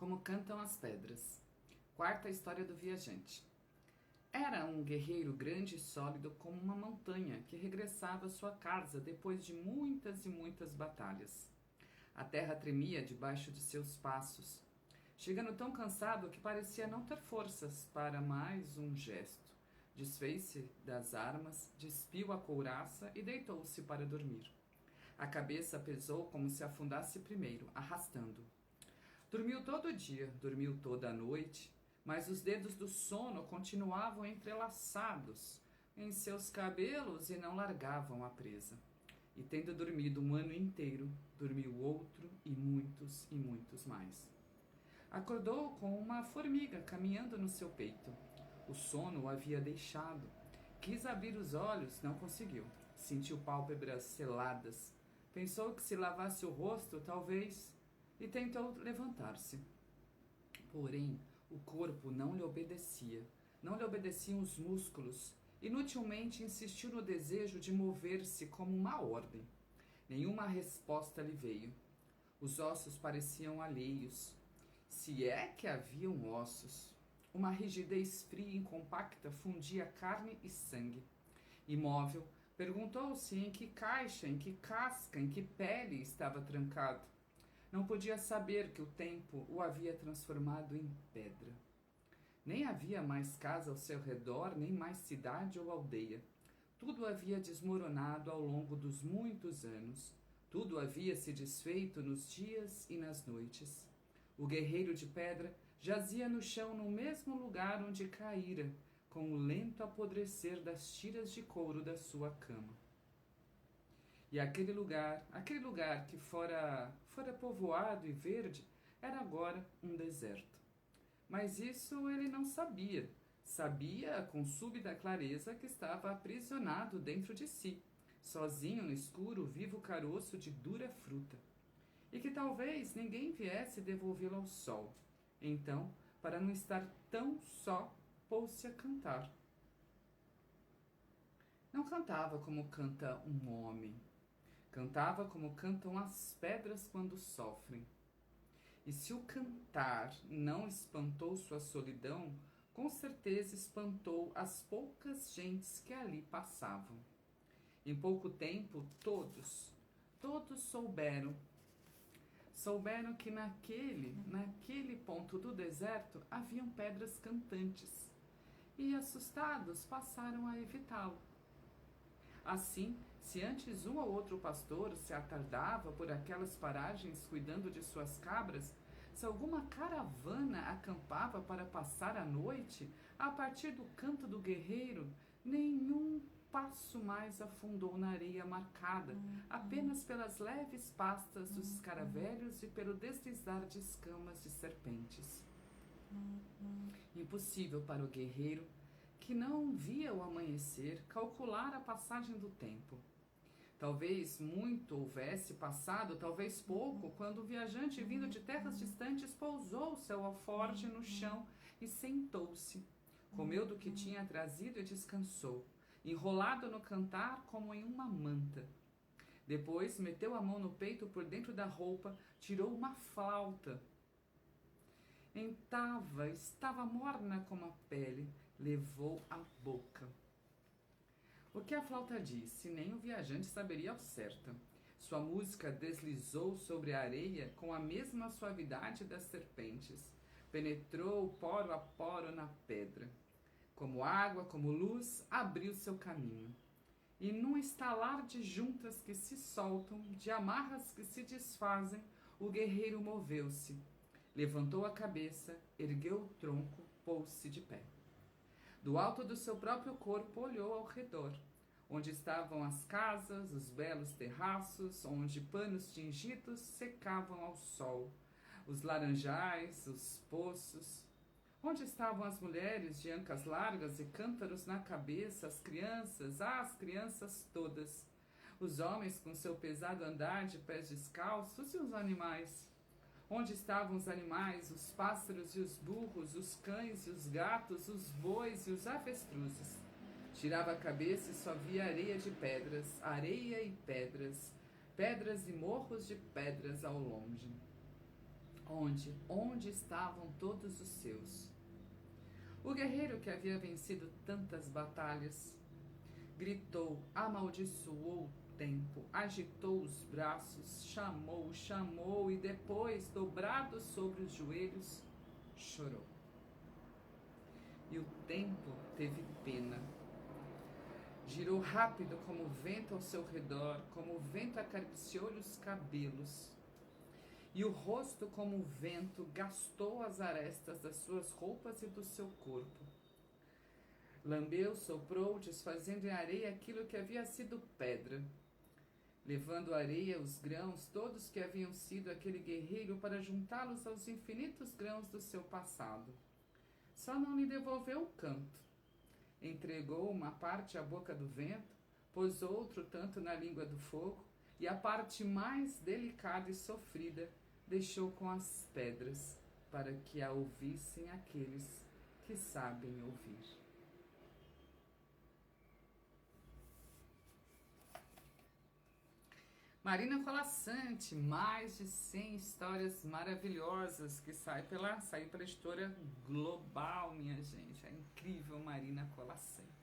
Como cantam as pedras. Quarta história do viajante. Era um guerreiro grande e sólido como uma montanha que regressava à sua casa depois de muitas e muitas batalhas. A terra tremia debaixo de seus passos, chegando tão cansado que parecia não ter forças para mais um gesto. Desfez-se das armas, despiu a couraça e deitou-se para dormir. A cabeça pesou como se afundasse primeiro, arrastando. Dormiu todo o dia, dormiu toda a noite, mas os dedos do sono continuavam entrelaçados em seus cabelos e não largavam a presa. E tendo dormido um ano inteiro, dormiu outro e muitos mais. Acordou com uma formiga caminhando no seu peito. O sono o havia deixado. Quis abrir os olhos, não conseguiu. Sentiu pálpebras seladas. Pensou que se lavasse o rosto, talvez, e tentou levantar-se. Porém, o corpo não lhe obedecia. Não lhe obedeciam os músculos. Inutilmente insistiu no desejo de mover-se como uma ordem. Nenhuma resposta lhe veio. Os ossos pareciam alheios. Se é que haviam ossos. Uma rigidez fria e compacta fundia carne e sangue. Imóvel, perguntou-se em que caixa, em que casca, em que pele estava trancado. Não podia saber que o tempo o havia transformado em pedra. Nem havia mais casa ao seu redor, nem mais cidade ou aldeia. Tudo havia desmoronado ao longo dos muitos anos. Tudo havia se desfeito nos dias e nas noites. O guerreiro de pedra jazia no chão no mesmo lugar onde caíra, com o lento apodrecer das tiras de couro da sua cama. E aquele lugar que fora povoado e verde, era agora um deserto. Mas isso ele não sabia. Sabia com súbita clareza que estava aprisionado dentro de si, sozinho no escuro, vivo caroço de dura fruta. E que talvez ninguém viesse devolvê-lo ao sol. Então, para não estar tão só, pôs-se a cantar. Não cantava como canta um homem. Cantava como cantam as pedras quando sofrem. E se o cantar não espantou sua solidão, com certeza espantou as poucas gentes que ali passavam. Em pouco tempo, todos souberam que naquele ponto do deserto haviam pedras cantantes, e assustados passaram a evitá-lo. Assim, se antes um ou outro pastor se atardava por aquelas paragens cuidando de suas cabras, se alguma caravana acampava para passar a noite, a partir do canto do guerreiro, nenhum passo mais afundou na areia marcada, apenas pelas leves pastas dos escaravelhos e pelo deslizar de escamas de serpentes. Impossível para o guerreiro, que não via o amanhecer, calcular a passagem do tempo. Talvez muito houvesse passado, talvez pouco, quando o viajante vindo de terras distantes pousou seu alforje no chão e sentou-se. Comeu do que tinha trazido e descansou, enrolado no cantar como em uma manta. Depois meteu a mão no peito por dentro da roupa, tirou uma flauta. Estava morna como a pele, levou à boca. O que a flauta disse, nem o viajante saberia ao certo. Sua música deslizou sobre a areia com a mesma suavidade das serpentes. Penetrou poro a poro na pedra. Como água, como luz, abriu seu caminho. E num estalar de juntas que se soltam, de amarras que se desfazem, o guerreiro moveu-se. Levantou a cabeça, ergueu o tronco, pôs-se de pé. Do alto do seu próprio corpo olhou ao redor, onde estavam as casas, os belos terraços, onde panos tingidos secavam ao sol, os laranjais, os poços, onde estavam as mulheres de ancas largas e cântaros na cabeça, as crianças todas, os homens com seu pesado andar de pés descalços e os animais. Onde estavam os animais, os pássaros e os burros, os cães e os gatos, os bois e os avestruzes. Tirava a cabeça e só via areia e pedras, pedras e morros de pedras ao longe. Onde estavam todos os seus? O guerreiro que havia vencido tantas batalhas gritou, amaldiçoou o tempo, agitou os braços, chamou e depois, dobrado sobre os joelhos, chorou. E o tempo teve pena. Girou rápido como o vento ao seu redor, como o vento acariciou-lhe os cabelos. E o rosto, como o vento, gastou as arestas das suas roupas e do seu corpo. Lambeu, soprou, desfazendo em areia aquilo que havia sido pedra, levando à areia os grãos, todos que haviam sido aquele guerreiro, para juntá-los aos infinitos grãos do seu passado. Só não lhe devolveu o canto. Entregou uma parte à boca do vento, pôs outro tanto na língua do fogo, e a parte mais delicada e sofrida deixou com as pedras, para que a ouvissem aqueles que sabem ouvir. Marina Colasanti, mais de 100 histórias maravilhosas que saiu pela editora Global, minha gente. É incrível, Marina Colasanti.